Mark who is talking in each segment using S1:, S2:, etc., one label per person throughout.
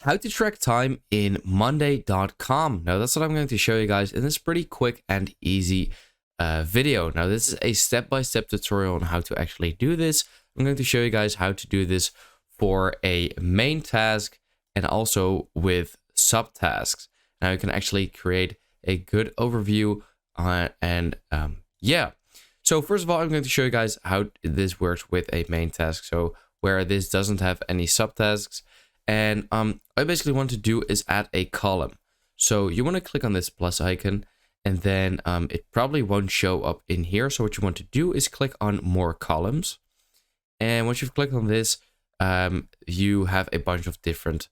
S1: how to track time in monday.com. Now that's what I'm going to show you guys in this pretty quick and easy video. Now this is a step-by-step tutorial on how to actually do this. I'm going to show you guys how to do this for a main task and also with subtasks. Now you can actually create a good overview yeah. So first of all, I'm going to show you guys how this works with a main task. So where this doesn't have any subtasks. And I basically want to do is add a column. So you want to click on this plus icon, and then it probably won't show up in here. So what you want to do is click on more columns. And once you've clicked on this, you have a bunch of different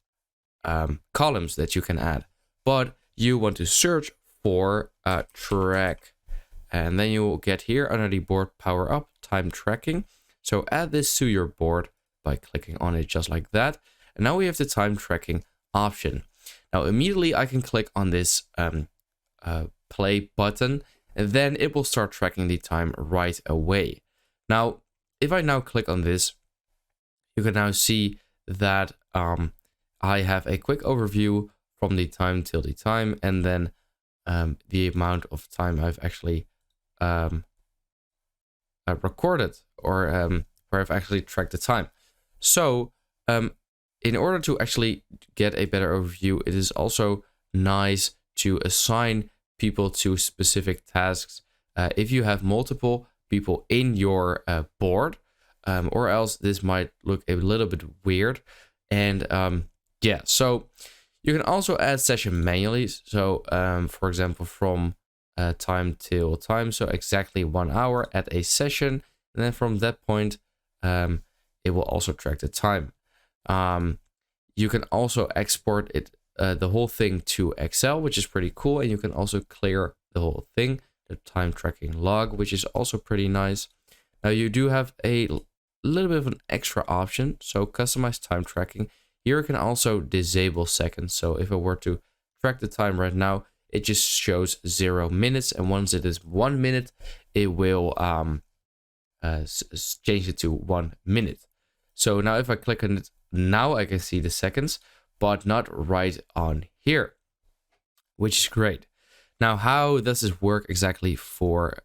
S1: columns that you can add. But you want to search for track. And then you will get here under the board power up time tracking. So add this to your board by clicking on it just like that. And now we have the time tracking option. Now immediately I can click on this play button, and then it will start tracking the time right away. Now, if I now click on this, you can now see that I have a quick overview from the time till the time, and then the amount of time I've actually recorded, or where I've actually tracked the time. So in order to actually get a better overview, it is also nice to assign people to specific tasks if you have multiple people in your board, or else this might look a little bit weird. And yeah, so you can also add session manually. So for example, from time till time, so exactly 1 hour at a session, and then from that point it will also track the time. You can also export it the whole thing to Excel, which is pretty cool, and you can also clear the whole thing, the time tracking log, which is also pretty nice. Now you do have a little bit of an extra option, so customize time tracking. Here you can also disable seconds. So if I were to track the time right now, it just shows 0 minutes, and once it is 1 minute, it will change it to 1 minute. So now if I click on it, now I can see the seconds, but not right on here, which is great. Now, how does this work exactly for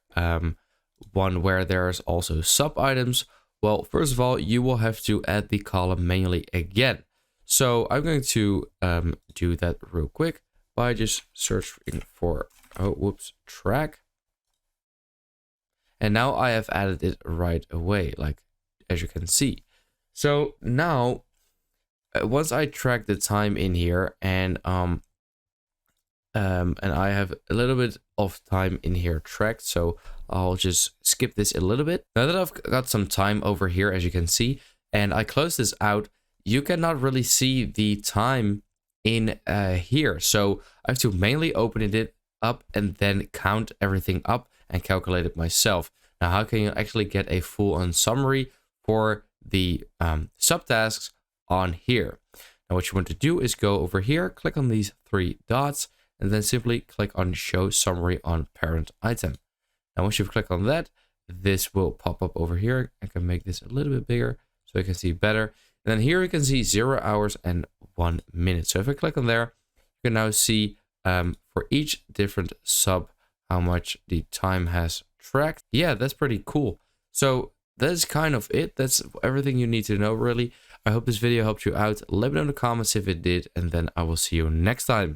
S1: one where there's also sub items? Well, first of all, you will have to add the column manually again. So I'm going to do that real quick by just searching for, track. And now I have added it right away, like as you can see. So now, once I track the time in here, and I have a little bit of time in here tracked, so I'll just skip this a little bit. Now that I've got some time over here, as you can see, and I close this out, you cannot really see the time in here. So I have to manually open it up and then count everything up and calculate it myself. Now, how can you actually get a full-on summary for the subtasks on here? Now, what you want to do is go over here, click on these 3 dots, and then simply click on show summary on parent item. Now, once you've clicked on that, this will pop up over here. I can make this a little bit bigger so you can see better. And then here you can see 0 hours and 1 minute. So if I click on there, you can now see for each different sub how much the time has tracked. Yeah, that's pretty cool. So that's kind of it. That's everything you need to know, really. I hope this video helped you out. Let me know in the comments if it did, and then I will see you next time.